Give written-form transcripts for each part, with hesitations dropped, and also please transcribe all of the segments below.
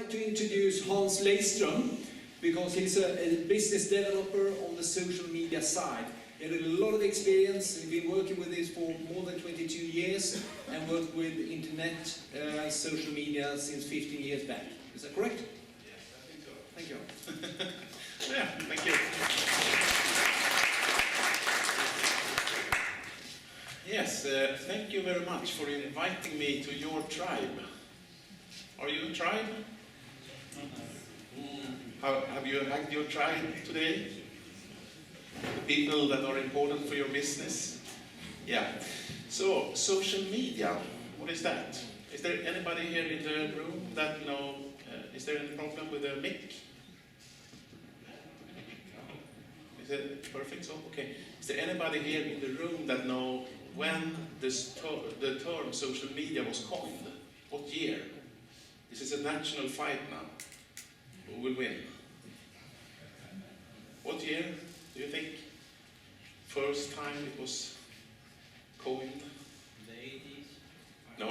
like to introduce Hans Leiström because he's a business developer on the social media side. He has a lot of experience. He's been working with this for more than 22 years and worked with internet, social media since 15 years back. Is that correct? Yes, I think so. Thank you. Yeah, thank you. Yes, thank you very much for inviting me to your tribe. Are you a tribe? Have you hugged your tribe today? The people that are important for your business? Yeah. So, social media, what is that? Is there anybody here in the room that know, is there any problem with the mic? Is it perfect? So, okay. Is there anybody here in the room that know when the term social media was coined? What year? This is a national fight now. Who will win? What year do you think? First time it was coined? The 80s? No.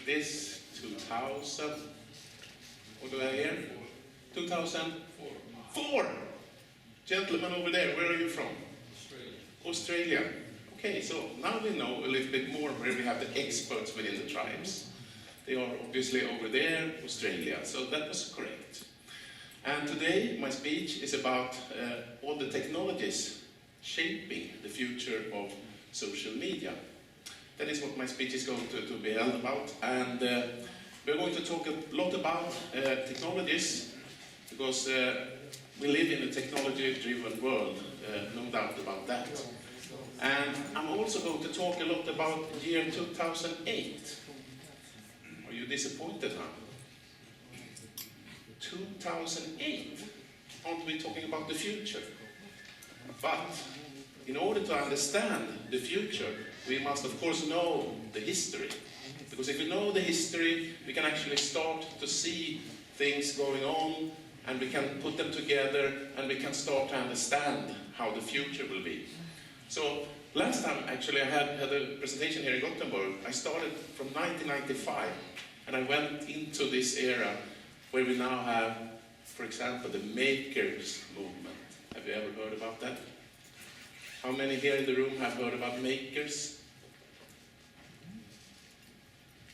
This 2000. What do I hear? 2004. Gentleman over there, where are you from? Australia. Okay, so now we know a little bit more where we have the experts within the tribes. They are obviously over there, Australia, so that was correct. And today my speech is about all the technologies shaping the future of social media. That is what my speech is going to be held about. And we're going to talk a lot about technologies, because we live in a technology-driven world, no doubt about that. And I'm also going to talk a lot about the year 2008. Are you disappointed, huh? 2008? Aren't we talking about the future? But in order to understand the future, we must of course know the history. Because if we know the history, we can actually start to see things going on, and we can put them together, and we can start to understand how the future will be. So last time actually I had a presentation here in Gothenburg. I started from 1995, and I went into this era where we now have, for example, the makers movement. Have you ever heard about that? How many here in the room have heard about makers?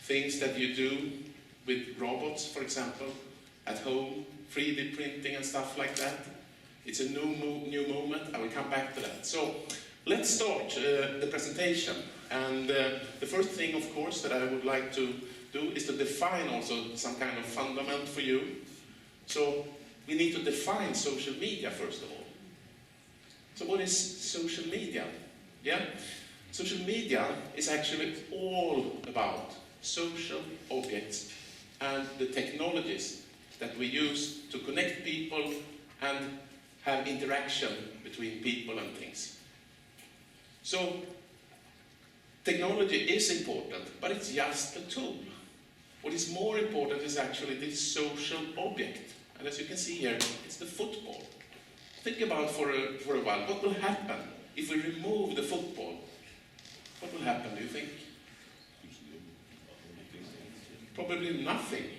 Things that you do with robots, for example, at home, 3D printing and stuff like that. It's a new movement. I will come back to that. So let's start the presentation. And the first thing, of course, that I would like to do is to define also some kind of fundament for you. So we need to define social media first of all. So what is social media? Yeah? Social media is actually all about social objects and the technologies that we use to connect people and have interaction between people and things. So technology is important, but it's just a tool. What is more important is actually this social object. And as you can see here, it's the football. Think about for a while, what will happen if we remove the football? What will happen, do you think? Probably nothing.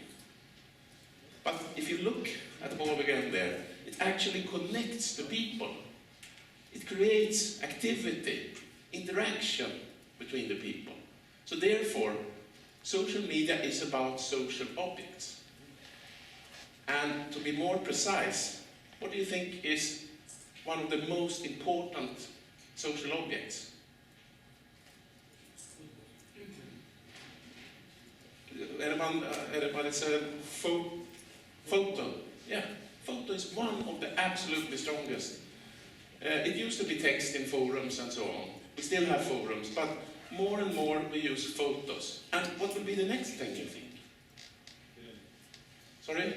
But if you look at the ball again there, it actually connects the people. It creates activity, interaction between the people. So therefore, social media is about social objects. And to be more precise, what do you think is one of the most important social objects? Anybody said photo? Yeah, photo is one of the absolutely strongest. It used to be text in forums and so on. We still have forums, but more and more we use photos. And what will be the next thing, you think? Sorry?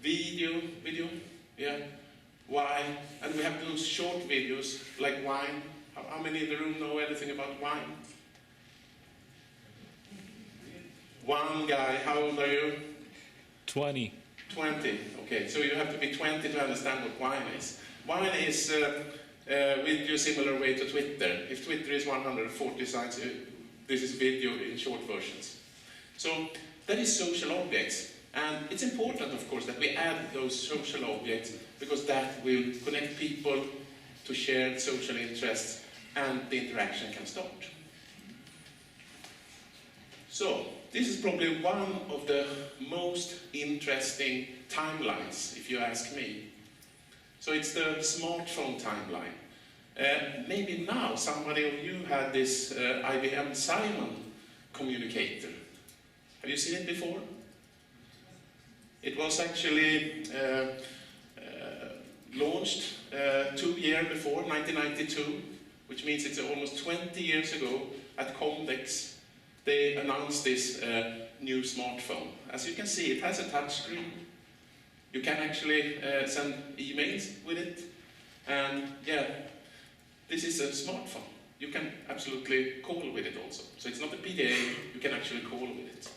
Video? Yeah. Why? And we have those short videos, like wine. How many in the room know anything about wine? One guy, how old are you? 20. 20, okay, so you have to be 20 to understand what wine is. Wine is with a similar way to Twitter. If Twitter is 140 signs, this is video in short versions. So that is social objects. And it's important, of course, that we add those social objects because that will connect people to shared social interests and the interaction can start. So, this is probably one of the most interesting timelines, if you ask me. So it's the smartphone timeline. Maybe now somebody of you had this IBM Simon communicator. Have you seen it before? It was actually launched 2 years before, 1992, which means it's almost 20 years ago at Comdex. They announced this new smartphone. As you can see, it has a touch screen. You can actually send emails with it. And yeah, this is a smartphone. You can absolutely call with it also. So it's not a PDA, you can actually call with it.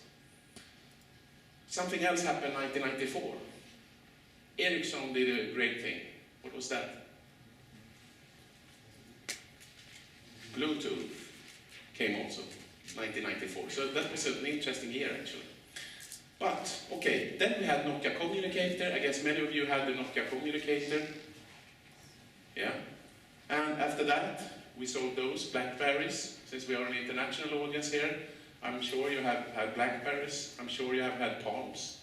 Something else happened in 1994. Ericsson did a great thing. What was that? Bluetooth came also, 1994. So that was an interesting year, actually. But, okay, then we had Nokia Communicator. I guess many of you had the Nokia Communicator. Yeah. And after that, we sold those Blackberries. Since we are an international audience here, I'm sure you have had Blackberries. I'm sure you have had Palms.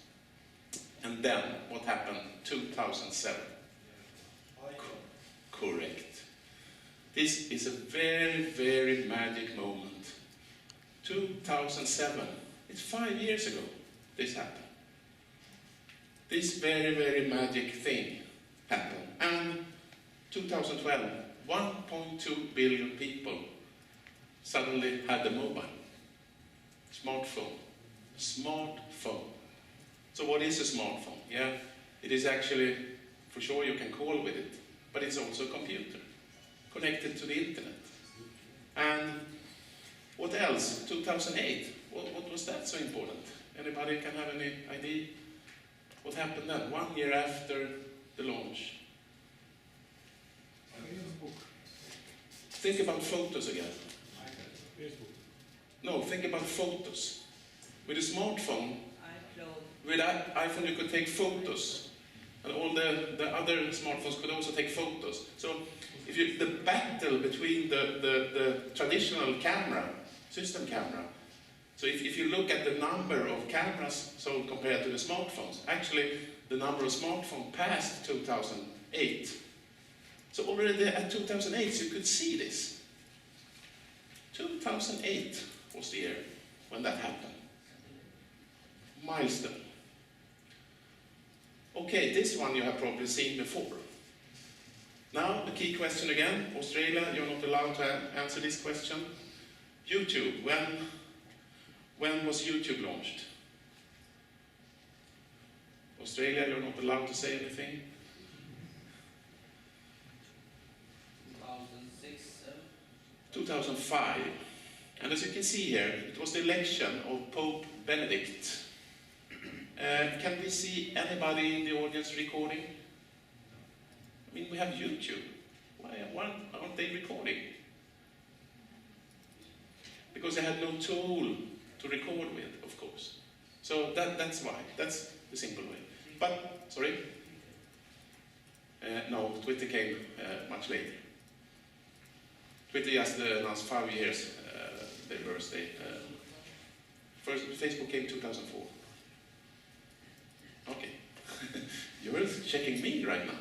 And then, what happened? 2007. Correct. This is a very, very magic moment. 2007. It's 5 years ago this happened. This very, very magic thing happened. And 2012, 1.2 billion people suddenly had a mobile. Smartphone. Smartphone. So what is a smartphone? Yeah, it is actually, for sure you can call with it, but it's also a computer connected to the internet. And what else? 2008. What was that so important? Anybody can have any idea? What happened then? 1 year after the launch. Think about photos again. No, think about photos. With a smartphone, with iPhone you could take photos. And all the other smartphones could also take photos. So if the battle between the traditional camera, system camera, so if you look at the number of cameras sold compared to the smartphones, actually the number of smartphones passed 2008. So already at 2008 you could see this. 2008 was the year when that happened. Milestone. Okay, this one you have probably seen before. Now, the key question again. Australia, you're not allowed to answer this question. YouTube, when was YouTube launched? Australia, you're not allowed to say anything. 2005. And as you can see here, it was the election of Pope Benedict. Can we see anybody in the audience recording? I mean, we have YouTube. Why aren't they recording? Because they had no tool to record with, of course. So that's why. That's the simple way. But, sorry? No, Twitter came much later. Twitter just announced 5 years, their birthday. First, Facebook came 2004. Okay. You're checking me right now.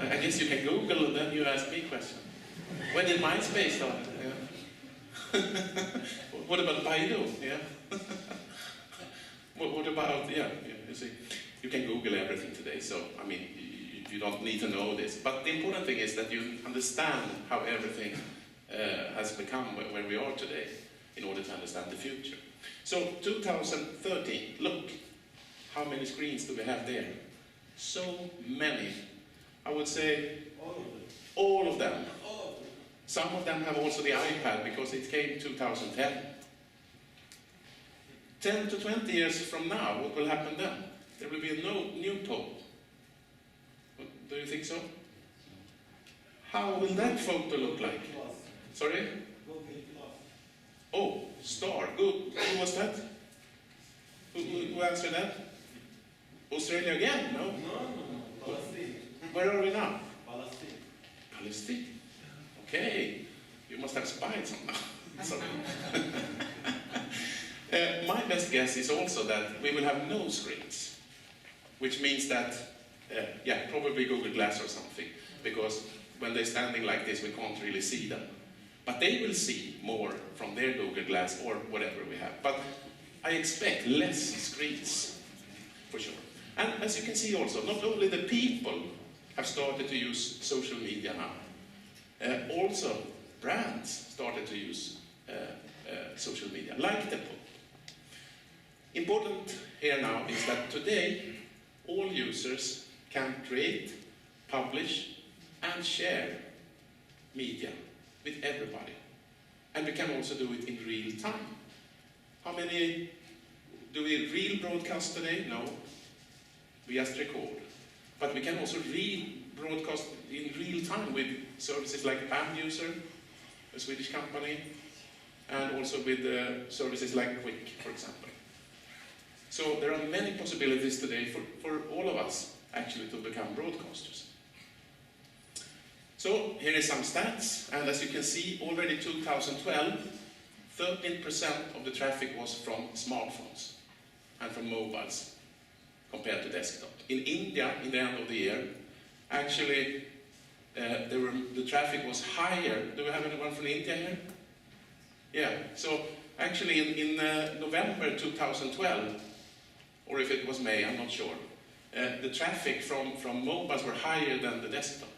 I guess you can Google and then you ask me a question. When did MySpace start? Yeah. What about Baidu? Yeah. What about, yeah, you see, you can Google everything today, so, I mean, you don't need to know this. But the important thing is that you understand how everything has become where we are today in order to understand the future. So, 2013, look, how many screens do we have there? So many. I would say all of them. Some of them have also the iPad because it came in 2010. 10 to 20 years from now, what will happen then? There will be no new Pope. Do you think so? How will that photo look like? Sorry? Oh, star. Good. Who was that? Who answered that? Australia again? No? Palestine. Where are we now? Palestine. Palestine. Okay, you must have spied somehow. Sorry. My best guess is also that we will have no screens, which means that, yeah, probably Google Glass or something, because when they're standing like this, we can't really see them. But they will see more from their Google Glass or whatever we have. But I expect less screens, for sure. And as you can see also, not only the people have started to use social media now, also brands started to use social media, like Depo. Important here now is that today all users can create, publish and share media with everybody. And we can also do it in real time. How many do we real broadcast today? No. We just record. But we can also broadcast in real time with services like Amuser, a Swedish company, and also with services like Quick, for example. So there are many possibilities today for all of us actually to become broadcasters. So here is some stats, and as you can see, already 2012, 13% of the traffic was from smartphones and from mobiles compared to desktop. In India, in the end of the year, actually the traffic was higher. Do we have anyone from India here? Yeah, so actually in November 2012, or if it was May, I'm not sure, the traffic from mobiles were higher than the desktop.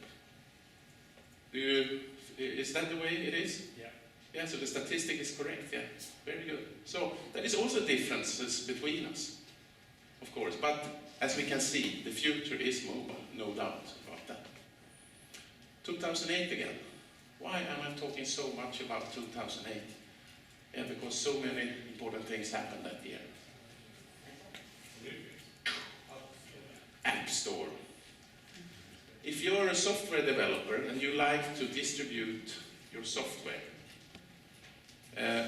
Is that the way it is? Yeah. Yeah, so the statistic is correct, yeah. Very good. So there is also differences between us, of course, but as we can see, the future is mobile, no doubt about that. 2008 again. Why am I talking so much about 2008? Yeah, because so many important things happened that year. App Store. If you're a software developer and you like to distribute your software,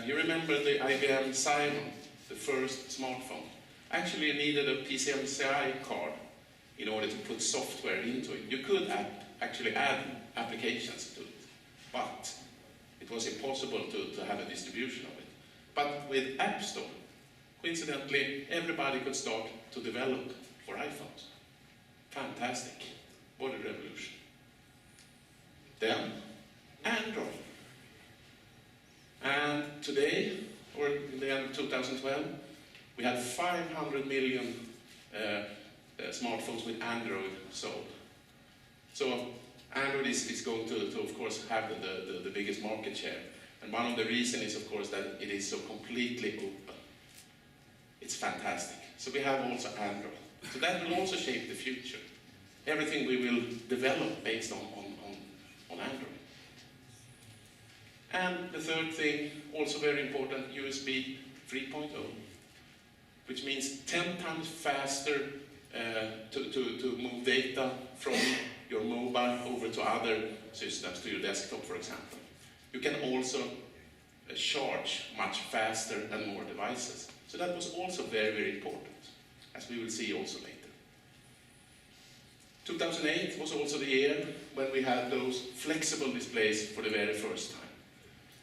you remember the IBM Simon, the first smartphone. Actually, you needed a PCMCI card in order to put software into it. You could actually add applications to it, but it was impossible to have a distribution of it. But with App Store, coincidentally, everybody could start to develop for iPhones. Fantastic. What a revolution. Then, Android. And today, or in the end of 2012, we had 500 million smartphones with Android sold. So Android is going to of course, have the biggest market share. And one of the reasons is, of course, that it is so completely open. It's fantastic. So we have also Android. So that will also shape the future. Everything we will develop based on Android. And the third thing, also very important, USB 3.0, which means 10 times faster to move data from your mobile over to other systems, to your desktop, for example. You can also charge much faster and more devices. So that was also very, very important, as we will see also later. 2008 was also the year when we had those flexible displays for the very first time.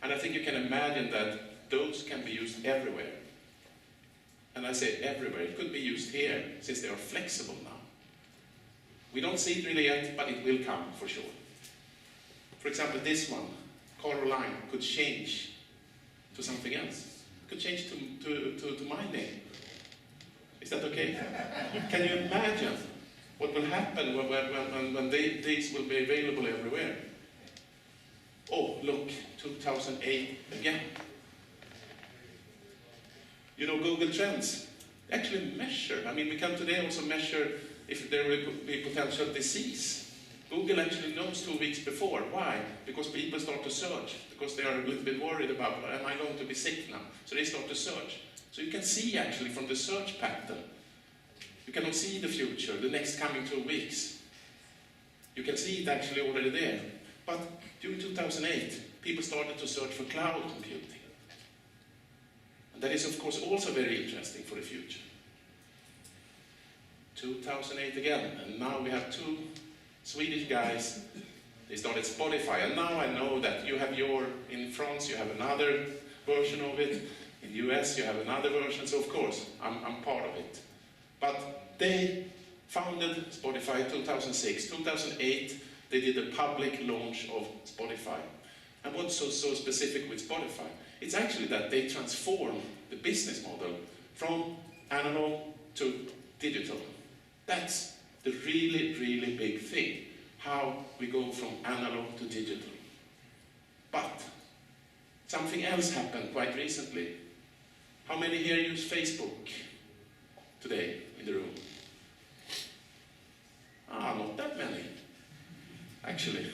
And I think you can imagine that those can be used everywhere. And I say everywhere. It could be used here, since they are flexible now. We don't see it really yet, but it will come for sure. For example, this one, Caroline, could change to something else. It could change to my name. Is that okay? Can you imagine what will happen when these will be available everywhere? Oh, look, 2008 again. You know, Google Trends actually measure. I mean, we can today also measure if there will be potential disease. Google actually knows 2 weeks before. Why? Because people start to search, because they are a little bit worried about, am I going to be sick now? So they start to search. So you can see actually from the search pattern, you cannot see the future, the next coming 2 weeks. You can see it actually already there. But during 2008, people started to search for cloud computing. And that is, of course, also very interesting for the future. 2008 again, and now we have two Swedish guys. They started Spotify, and now I know that you have in France you have another version of it, in the US you have another version, so of course I'm part of it. But they founded Spotify 2006. 2008 they did a public launch of Spotify. And what's so specific with Spotify? It's actually that they transform the business model from analog to digital. That's the really, really big thing, how we go from analog to digital. But something else happened quite recently. How many here use Facebook today in the room? Not that many, actually.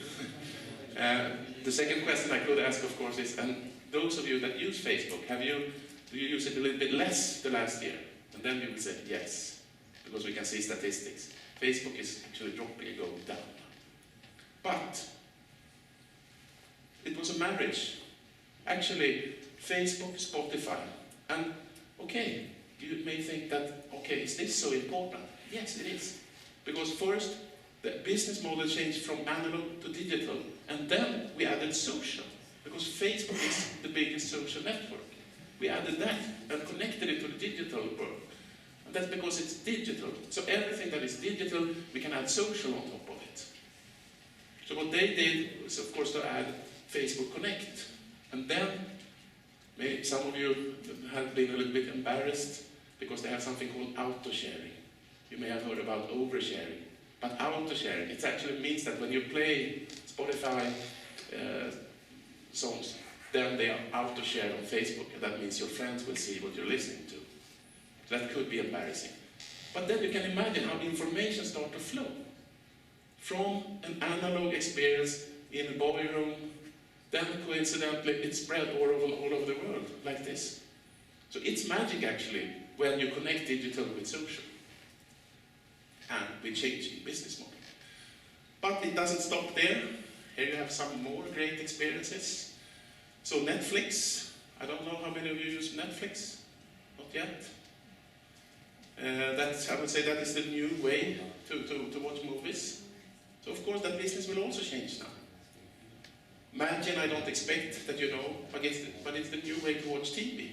The second question I could ask, of course, is, and those of you that use Facebook, do you use it a little bit less the last year? And then you will say yes, because we can see statistics. Facebook is actually dropping, going down. But it was a marriage. Actually, Facebook, Spotify. And okay, you may think that, okay, is this so important? Yes, it is. Because first, the business model changed from analog to digital, and then we added social, because Facebook is the biggest social network. We added that and connected it to the digital world. And that's because it's digital. So everything that is digital, we can add social on top of it. So what they did was, of course, to add Facebook Connect. And then, maybe some of you have been a little bit embarrassed because they have something called auto-sharing. You may have heard about oversharing. But auto-sharing, it actually means that when you play Spotify songs, then they are auto-shared on Facebook, and that means your friends will see what you're listening to. That could be embarrassing. But then you can imagine how information starts to flow. From an analog experience in a bobby room, then coincidentally it spread all over the world, like this. So it's magic actually, when you connect digital with social. And we change the business model. But it doesn't stop there. Here you have some more great experiences. So Netflix, I don't know how many of you use Netflix? Not yet. I would say that is the new way to watch movies. So of course that business will also change now. Imagine, I don't expect that you know, but it's the new way to watch TV.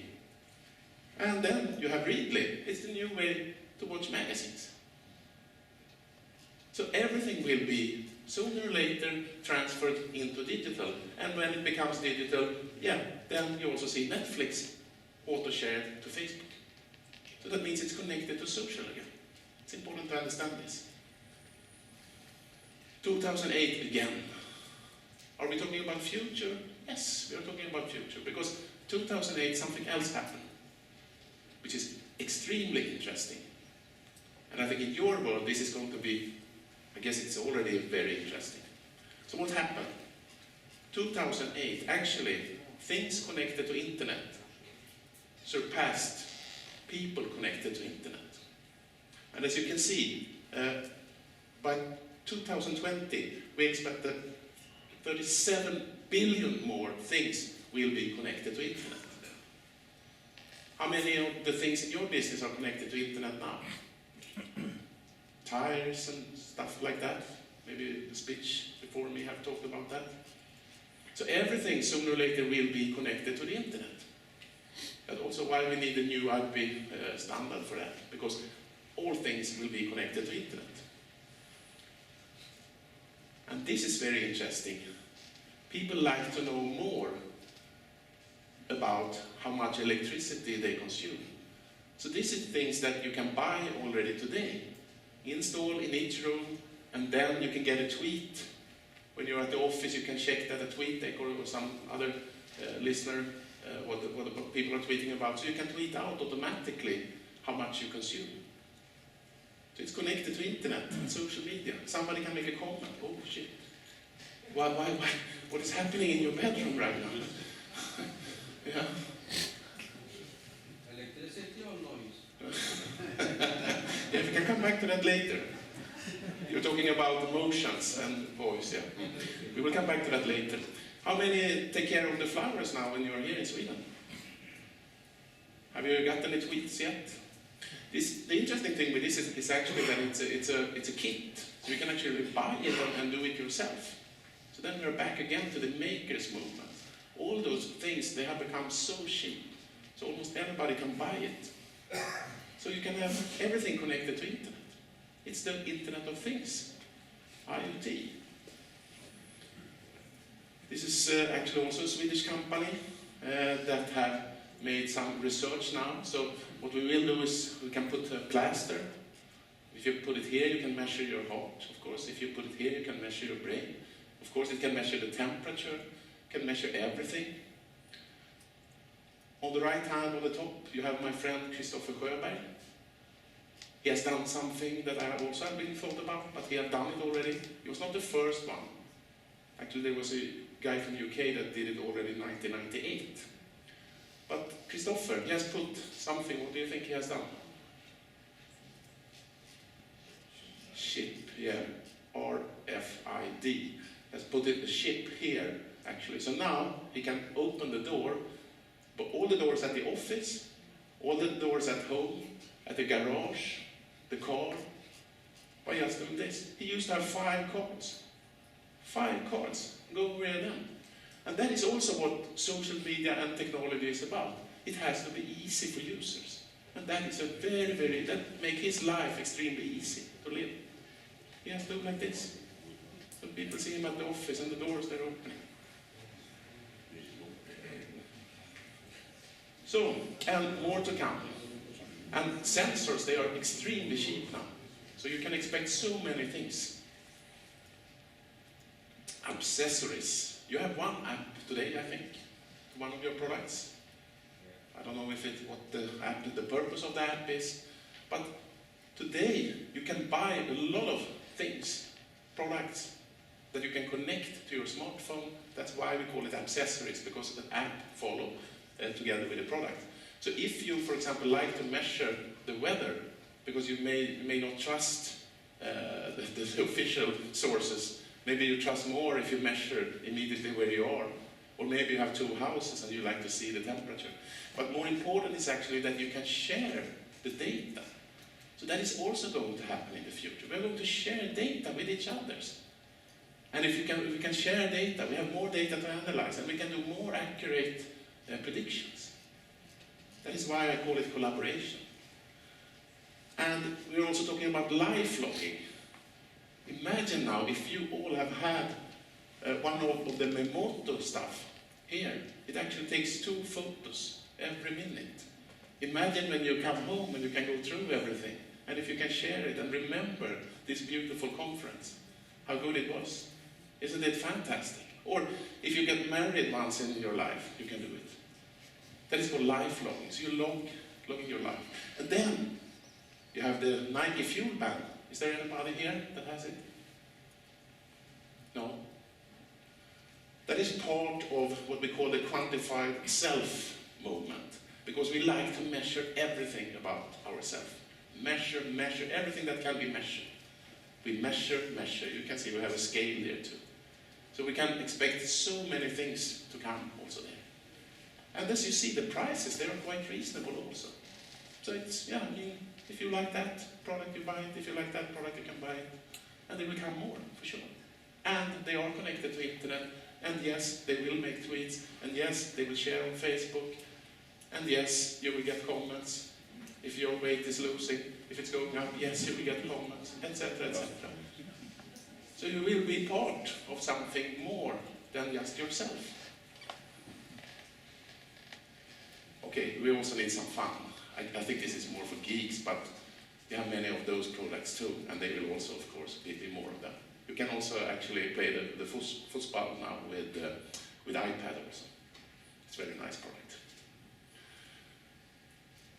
And then you have Readly, it's the new way to watch magazines. So everything will be sooner or later transferred into digital. And when it becomes digital, then you also see Netflix auto-shared to Facebook. So that means it's connected to social again. It's important to understand this. 2008 again. Are we talking about future? Yes, we are talking about future. Because 2008 something else happened, which is extremely interesting. And I think in your world this is going to be, I guess it's already very interesting. So what happened? 2008, actually, things connected to internet surpassed people connected to internet. And as you can see, by 2020, we expect that 37 billion more things will be connected to internet. How many of the things in your business are connected to internet now? Tires and stuff like that. Maybe the speech before me have talked about that. So everything sooner or later will be connected to the internet. That's also why we need a new IP standard for that, because all things will be connected to internet. And this is very interesting. People like to know more about how much electricity they consume. So this is things that you can buy already today. Install in each room, and then you can get a tweet. When you're at the office, you can check that a TweetDeck or some other listener, what the people are tweeting about. So you can tweet out automatically how much you consume. So it's connected to internet and social media. Somebody can make a comment. Oh shit. Why, what is happening in your bedroom right now? Yeah. Electricity or noise? Yeah, we can come back to that later. You're talking about emotions and voice, yeah. We will come back to that later. How many take care of the flowers now when you are here in Sweden? Have you got any tweets yet? The interesting thing with this is actually that it's a kit, so you can actually buy it and do it yourself. So then we're back again to the makers movement. All those things, they have become so cheap, so almost everybody can buy it. So you can have everything connected to internet. It's the Internet of Things, IoT. This is actually also a Swedish company that have made some research now. So what we will do is we can put a plaster. If you put it here, you can measure your heart. Of course, if you put it here, you can measure your brain. Of course, it can measure the temperature, can measure everything. On the right hand on the top, you have my friend Christopher Sjöberg. He has done something that I also have been thought about, but he had done it already. He was not the first one. Actually, there was a guy from UK that did it already in 1998. But Christopher, he has put something, what do you think he has done? Chip, yeah, RFID. Has put a chip here, actually. So now he can open the door, but all the doors at the office, all the doors at home, at the garage, the car, by just doing this. He used to have 5 cards. 5 cards. Go over here then. And that is also what social media and technology is about. It has to be easy for users. And that is a that makes his life extremely easy to live. He has to do like this. So people see him at the office and the doors they're opening. So, and more to come. And sensors, they are extremely cheap now. So you can expect so many things. Accessories. You have one app today, I think, to one of your products. I don't know what the purpose of the app is, but today you can buy a lot of things, products, that you can connect to your smartphone. That's why we call it accessories, because the app follows together with the product. So if you, for example, like to measure the weather, because you may not trust the official sources, maybe you trust more if you measure immediately where you are, or maybe you have 2 houses and you like to see the temperature. But more important is actually that you can share the data. So that is also going to happen in the future. We're going to share data with each other. And if we can share data, we have more data to analyze, and we can do more accurate predictions. That is why I call it collaboration. And we're also talking about live logging. Imagine now if you all have had one of the Memoto stuff here. It actually takes 2 photos every minute. Imagine when you come home and you can go through everything, and if you can share it and remember this beautiful conference, how good it was. Isn't it fantastic? Or if you get married once in your life, you can do it. That is called life logging. So you logging your life. And then you have the Nike Fuel Band. Is there anybody here that has it? No? That is part of what we call the quantified self movement, because we like to measure everything about ourselves. Measure, everything that can be measured. We measure. You can see we have a scale there too. So we can expect so many things to come also there. And as you see, the prices, they are quite reasonable also. So it's, yeah, I mean, if you like that product, you buy it. If you like that product, you can buy it. And they will come more, for sure. And they are connected to internet. And yes, they will make tweets. And yes, they will share on Facebook. And yes, you will get comments. If your weight is losing, if it's going up, yes, you will get comments, etc., etc. So you will be part of something more than just yourself. Okay, we also need some fun. I think this is more for geeks, but you have many of those products too, and they will also, of course, be more of them. You can also actually play the football now with iPad also. It's a very nice product.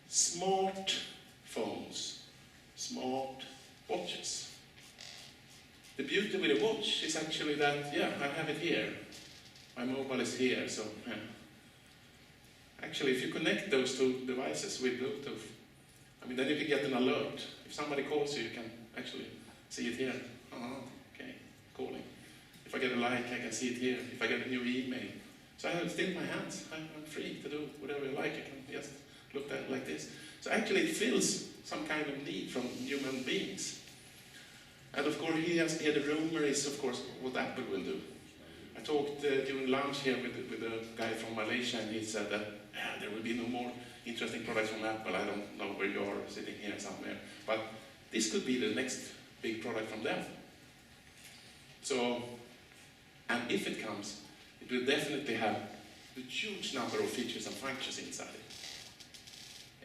Smart phones, smart watches. The beauty with a watch is actually that, yeah, I have it here. My mobile is here, so yeah. Actually, if you connect those 2 devices with Bluetooth, I mean, then you can get an alert. If somebody calls you, you can actually see it here. Okay, calling. If I get a like, I can see it here. If I get a new email. So I have it still in my hands. I'm free to do whatever I like. I can just look at it like this. So actually it fills some kind of need from human beings. And of course, here the rumor is, of course, what Apple will do. I talked during lunch here with a guy from Malaysia, and he said that there will be no more interesting products from Apple. I don't know where you are, sitting here somewhere. But this could be the next big product from them. So, and if it comes, it will definitely have a huge number of features and functions inside it.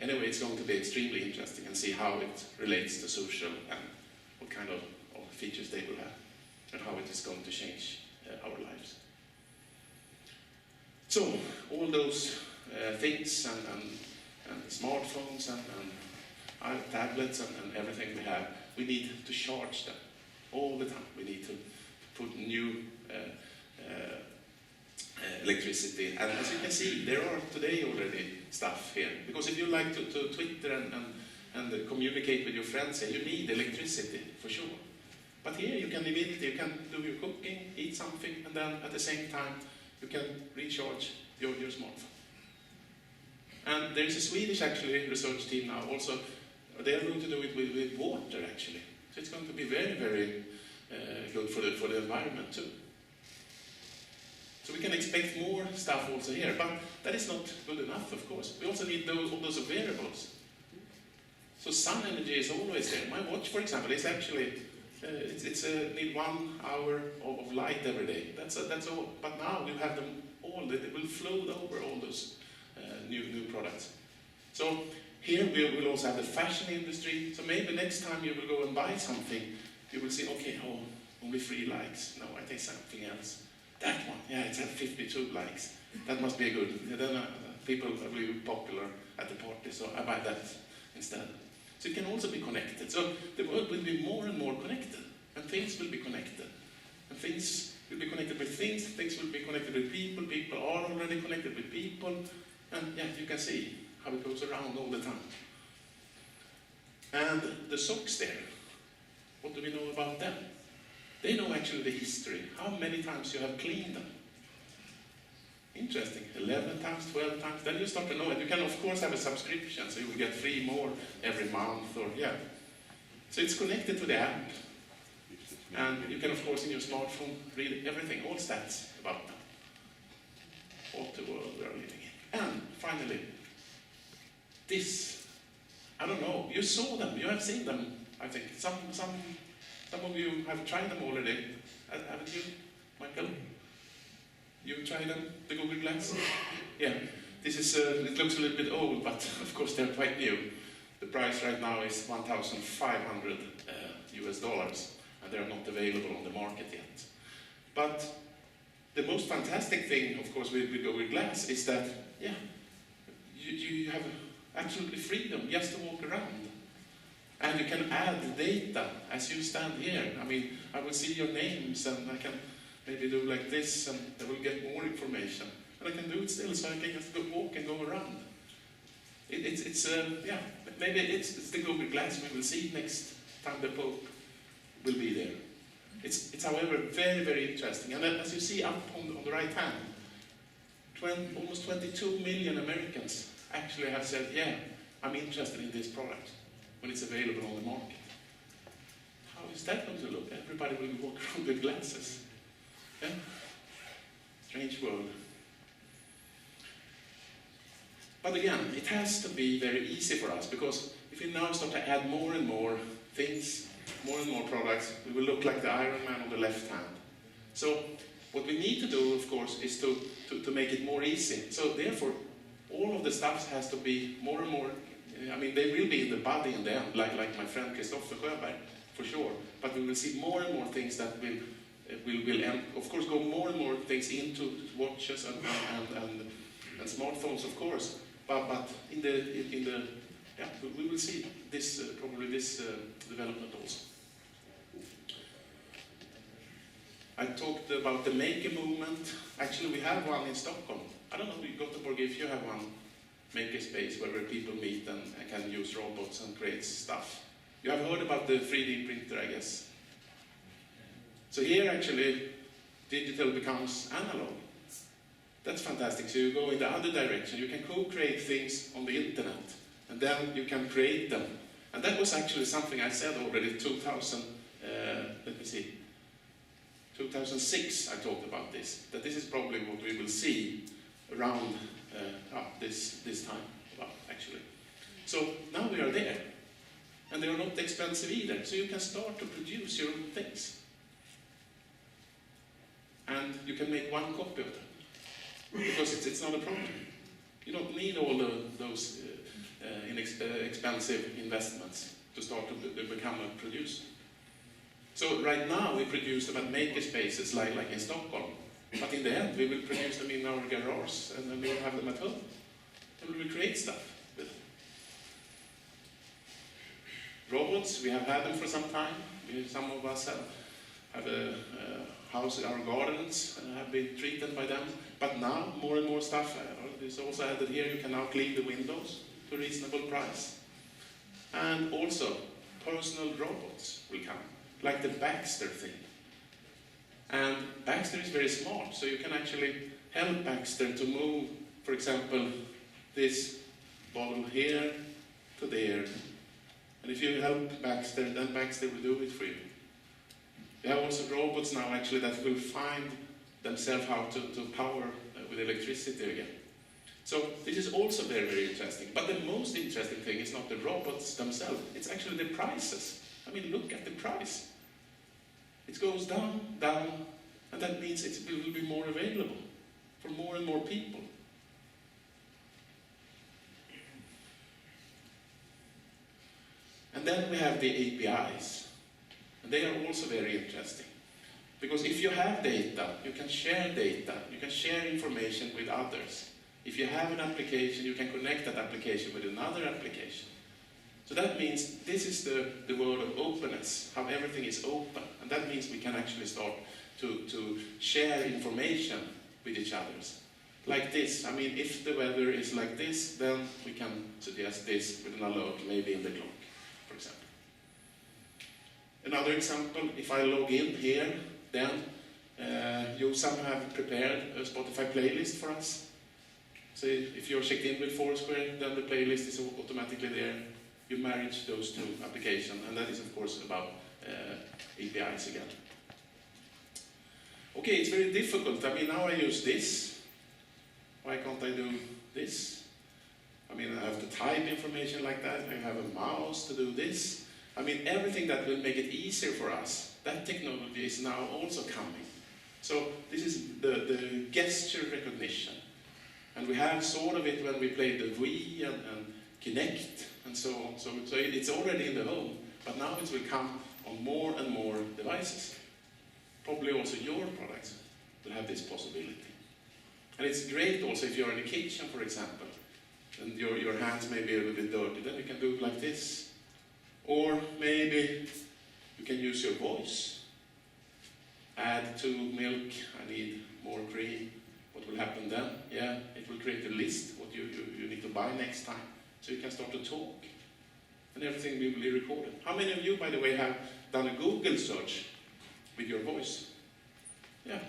Anyway, it's going to be extremely interesting and see how it relates to social and what kind of features they will have and how it is going to change our lives. So, all those things and smartphones and tablets and everything we need to charge them all the time. We need to put new electricity. And as you can see, there are today already stuff here. Because if you like to Twitter and communicate with your friends, you need electricity, for sure. But here you can immediately, you can do your cooking, eat something, and then at the same time, you can recharge your smartphone. And there's a Swedish, actually, research team now also. They are going to do it with water, actually. So it's going to be very, very good for the environment, too. So we can expect more stuff also here, but that is not good enough, of course. We also need all those variables. So sun energy is always there. My watch, for example, is actually need 1 hour of light every day. That's all. But now we have them all. It will float over all those new products. So here we will also have the fashion industry. So maybe next time you will go and buy something, you will see, okay, only 3 likes. No, I take something else. That one, yeah, it's at 52 likes. That must be good. And then people will be popular at the party, so I buy that instead. So it can also be connected. So the world will be more and more connected, and things will be connected. And things will be connected with things will be connected with people are already connected with people, and yeah, you can see how it goes around all the time. And the socks there, what do we know about them? They know actually the history, how many times you have cleaned them. Interesting, 11 times, 12 times, then you start to know it. You can of course have a subscription, so you will get 3 more every month, or yeah. So it's connected to the app. And you can of course in your smartphone read everything, all stats about them. What the world we are living in. And finally, this, I don't know, you saw them, you have seen them, I think. Some of you have tried them already, haven't you, Michael? You've tried them, the Google Glass? Yeah, this is, it looks a little bit old, but of course they're quite new. The price right now is $1,500 US, and they're not available on the market yet. But the most fantastic thing, of course, with Google Glass is that, yeah, you have absolutely freedom just to walk around. And you can add data as you stand here. I mean, I will see your names, and I can maybe do like this, and I will get more information. And I can do it still, so I can just go walk and go around. Yeah, maybe it's the Google Glass we will see next time the Pope will be there. It's however, very, very interesting. And as you see up on the right hand, almost 22 million Americans actually have said, yeah, I'm interested in this product when it's available on the market. How is that going to look? Everybody will walk around with glasses. Yeah? Strange world. But again, it has to be very easy for us, because if we now start to add more and more things, more and more products, we will look like the Iron Man on the left hand. So what we need to do, of course, is to make it more easy. So therefore, all of the stuff has to be more and more, I mean, they will be in the body in the end, like my friend Christopher Sjöberg, for sure. But we will see more and more things that will of course, go more and more things into watches and smartphones, of course. But in the yeah, we will see this probably this development also. I talked about the maker movement. Actually, we have one in Stockholm. I don't know, Gothenburg, if you have one maker space where people meet and can use robots and create stuff. You have heard about the 3D printer, I guess. So here, actually, digital becomes analog. That's fantastic. So you go in the other direction. You can co-create things on the internet, and then you can create them. And that was actually something I said already 2006 I talked about this, that this is probably what we will see around this time, actually. So now we are there, and they are not expensive either, so you can start to produce your own things. And you can make one copy of them, because it's not a problem. You don't need all those expensive investments to start to become a producer. So right now we produce them at makerspaces like in Stockholm, but in the end we will produce them in our garage and then we will have them at home. And we will create stuff with them. Robots, we have had them for some time. Some of us have a house, our gardens have been treated by them. But now more and more stuff is also added here. You can now clean the windows to a reasonable price. And also personal robots will come, like the Baxter thing. And Baxter is very smart, so you can actually help Baxter to move, for example, this bottle here to there. And if you help Baxter, then Baxter will do it for you. We have also robots now actually that will find themselves how to power with electricity again. So this is also very, very interesting. But the most interesting thing is not the robots themselves, it's actually the prices. I mean, look at the price. It goes down, down, and that means it will be more available for more and more people. And then we have the APIs. And they are also very interesting. Because if you have data, you can share information with others. If you have an application, you can connect that application with another application. So that means this is the world of openness, how everything is open. And that means we can actually start to share information with each other. Like this, I mean, if the weather is like this, then we can suggest this with an alert, maybe in the clock, for example. Another example, if I log in here, then you somehow have prepared a Spotify playlist for us. So if you're checked in with Foursquare, then the playlist is automatically there. You marriage those two applications, and that is of course about APIs again. Okay, it's very difficult. I mean, now I use this. Why can't I do this? I mean, I have to type information like that. I have a mouse to do this. I mean, everything that will make it easier for us, that technology is now also coming. So this is the gesture recognition. And we have sort of it when we play the Wii and Kinect and so on. So it's already in the home, but now it will come on more and more devices. Probably also your products will have this possibility. And it's great also if you're in the kitchen, for example, and your hands may be a little bit dirty, then you can do it like this. Or maybe you can use your voice. Add 2 milk, I need more cream. What will happen then? Yeah, it will create a list what you need to buy next time. So you can start to talk. And everything will be recorded. How many of you, by the way, have done a Google search with your voice? Yeah,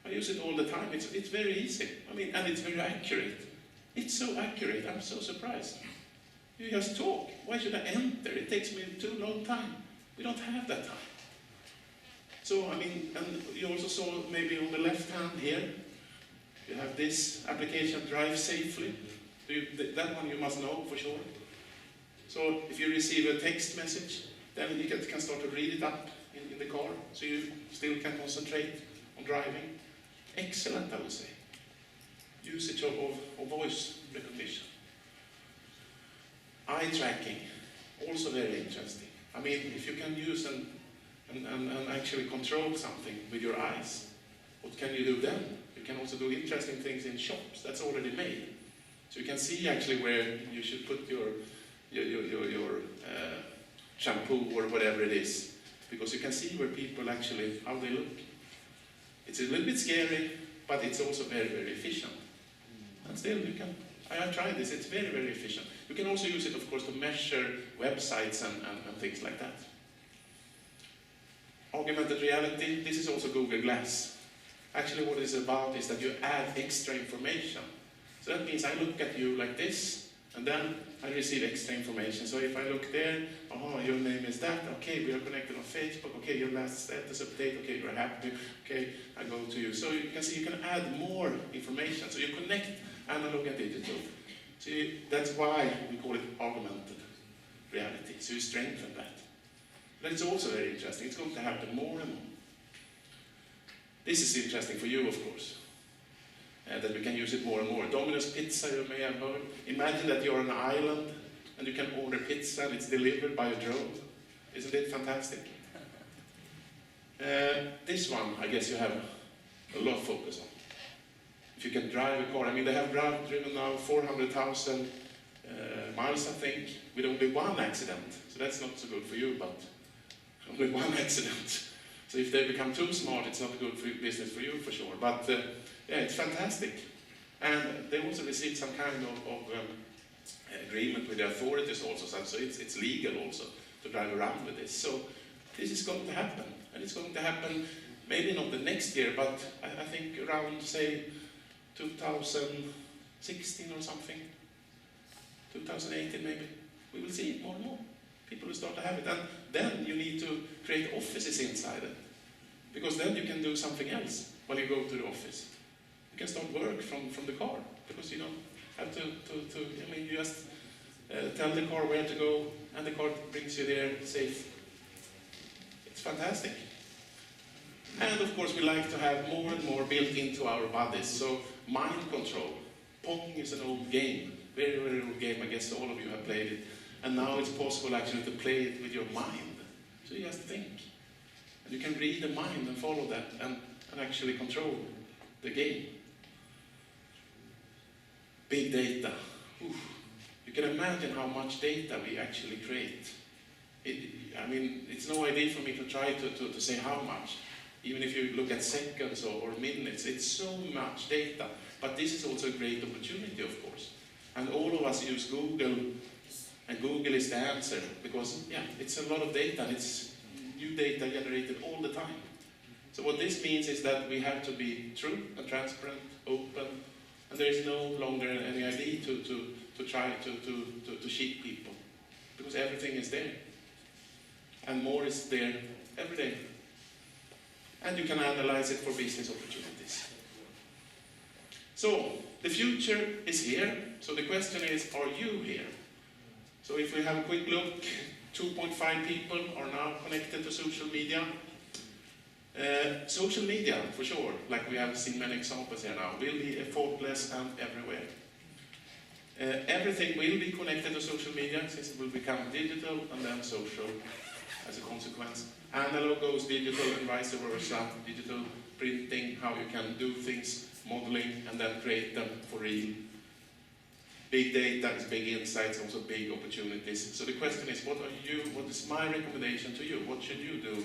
I use it all the time. It's very easy. I mean, and it's very accurate. It's so accurate, I'm so surprised. You just talk. Why should I enter? It takes me too long time. We don't have that time. So, I mean, and you also saw maybe on the left hand here, you have this application, Drive Safely. That one you must know for sure. So if you receive a text message, then you can start to read it up in the car, so you still can concentrate on driving. Excellent, I would say. Usage of voice recognition. Eye tracking, also very interesting. I mean, if you can use and actually control something with your eyes, what can you do then? You can also do interesting things in shops. That's already made. So you can see actually where you should put your shampoo or whatever it is, because you can see where people actually, how they look. It's a little bit scary, but it's also very, very efficient. And still you can, I have tried this, it's very, very efficient. You can also use it, of course, to measure websites and things like that. Augmented reality, this is also Google Glass. Actually what it's about is that you add extra information. So that means I look at you like this, and then I receive extra information. So if I look there, oh, your name is that, okay, we are connected on Facebook, okay, your last status update, okay, you're happy, okay, I go to you. So you can see you can add more information. So you connect analog and digital. So that's why we call it augmented reality. So you strengthen that. But it's also very interesting. It's going to happen more and more. This is interesting for you, of course, that we can use it more and more. Domino's Pizza, you may have heard. Imagine that you're on an island and you can order pizza and it's delivered by a drone. Isn't it fantastic? This one, I guess you have a lot of focus on. If you can drive a car, I mean, they have driven now 400,000 miles, I think, with only one accident. So that's not so good for you, but only one accident. So if they become too smart, it's not a good business for you, for sure. But yeah, it's fantastic. And they also received some kind of agreement with the authorities also, so it's legal also to drive around with this. So this is going to happen. And it's going to happen maybe not the next year, but I think around, say, 2016 or something. 2018 maybe. We will see it more and more. People will start to have it. And then you need to create offices inside it. Because then you can do something else when you go to the office. You can start work from the car. Because you don't have to I mean, you just tell the car where to go, and the car brings you there safe. It's fantastic. And of course we like to have more and more built into our bodies. So mind control. Pong is an old game. Very, very old game. I guess all of you have played it. And now it's possible actually to play it with your mind. So you just think. And you can read the mind and follow that and actually control the game. Big data. Oof. You can imagine how much data we actually create. I mean, it's no idea for me to try to say how much. Even if you look at seconds or minutes, it's so much data. But this is also a great opportunity, of course. And all of us use Google, and Google is the answer, because yeah, it's a lot of data, and it's new data generated all the time. So what this means is that we have to be true and transparent, open, and there is no longer any idea to try to cheat people, because everything is there. And more is there every day. And you can analyze it for business opportunities. So, the future is here. So the question is, are you here? So if we have a quick look, 2.5 people are now connected to social media. Social media, for sure, like we have seen many examples here now, will be effortless and everywhere. Everything will be connected to social media, since it will become digital and then social as a consequence. Analog goes digital and vice versa, digital printing, how you can do things, modeling, and then create them for real. Big data is big insights, also big opportunities. So the question is, what is my recommendation to you? What should you do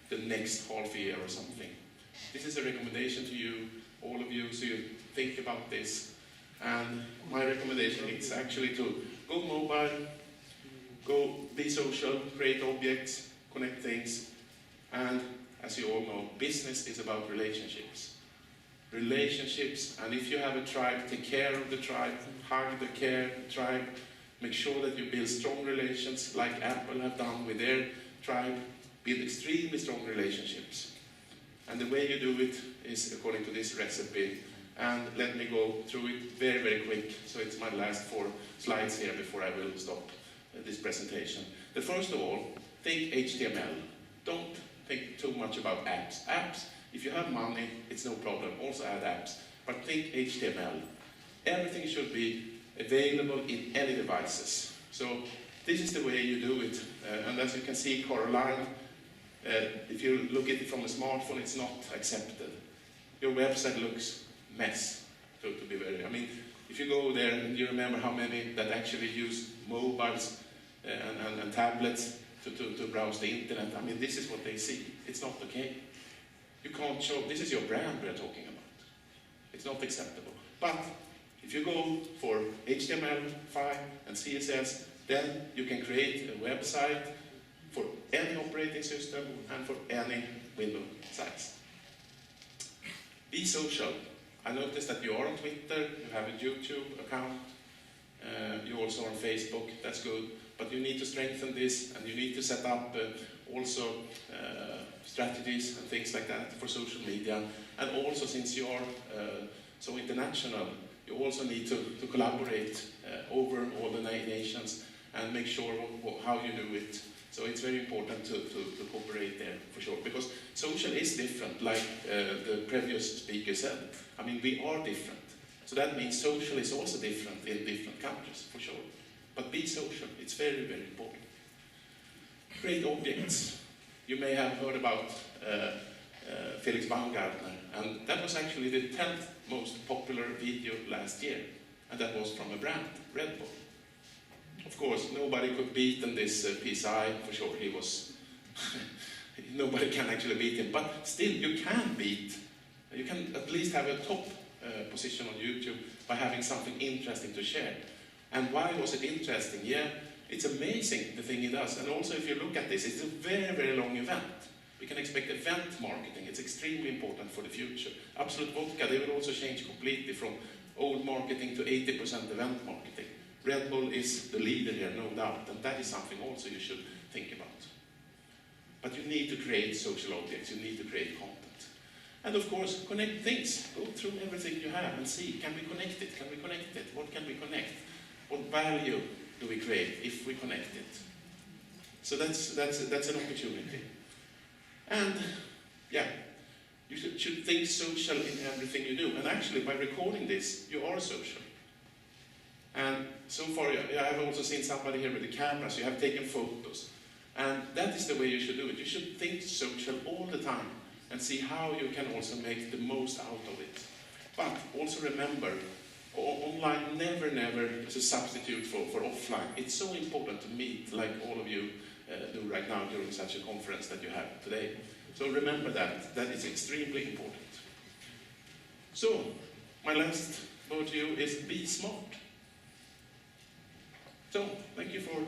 the next half year or something? This is a recommendation to you, all of you, so you think about this. And my recommendation is actually to go mobile, go be social, create objects, connect things, and as you all know, business is about relationships. Relationships, and if you have a tribe, take care of the tribe, hug the tribe, make sure that you build strong relations like Apple have done with their tribe, build extremely strong relationships. And the way you do it is according to this recipe. And let me go through it very, very quick. So it's my last 4 slides here before I will stop this presentation. The first of all, think HTML. Don't think too much about apps. Apps, if you have money, it's no problem. Also add apps. But think HTML. Everything should be available in any devices. So this is the way you do it. And as you can see, Caroline, if you look at it from a smartphone, it's not accepted. Your website looks mess, to be very, I mean, if you go there and you remember how many that actually use mobiles and tablets to browse the internet, I mean, this is what they see. It's not okay. You can't show, this is your brand we're talking about. It's not acceptable. But if you go for HTML5 and CSS, then you can create a website for any operating system and for any window size. Be social. I noticed that you are on Twitter, you have a YouTube account, You also are on Facebook, that's good. But you need to strengthen this, and you need to set up also strategies and things like that for social media. And also, since you are so international, you also need to collaborate over all the nations and make sure how you do it. So it's very important to cooperate there, for sure. Because social is different, like the previous speaker said. I mean, we are different. So that means social is also different in different countries, for sure. But be social, it's very, very important. Create objects. You may have heard about Felix Baumgartner, and that was actually the 10th most popular video last year, and that was from a brand, Red Bull. Of course, nobody could beat him this PSI, for sure. He was, nobody can actually beat him, but still you can at least have a top position on YouTube by having something interesting to share. And why was it interesting? Yeah, it's amazing the thing he does. And also, if you look at this, it's a very, very long event. We can expect event marketing. It's extremely important for the future. Absolut Vodka, they will also change completely from old marketing to 80% event marketing. Red Bull is the leader here, no doubt, and that is something also you should think about. But you need to create social objects, you need to create content. And of course, connect things. Go through everything you have and see, can we connect it? Can we connect it? What can we connect? What value do we create if we connect it? So that's an opportunity. And yeah, you should think social in everything you do. And actually, by recording this, you are social. And so far, I have also seen somebody here with the camera, so you have taken photos. And that is the way you should do it. You should think social all the time and see how you can also make the most out of it. But also remember, online never is a substitute for offline. It's so important to meet, like all of you do right now during such a conference that you have today. So remember that is extremely important. So, my last word to you is be smart. So, thank you for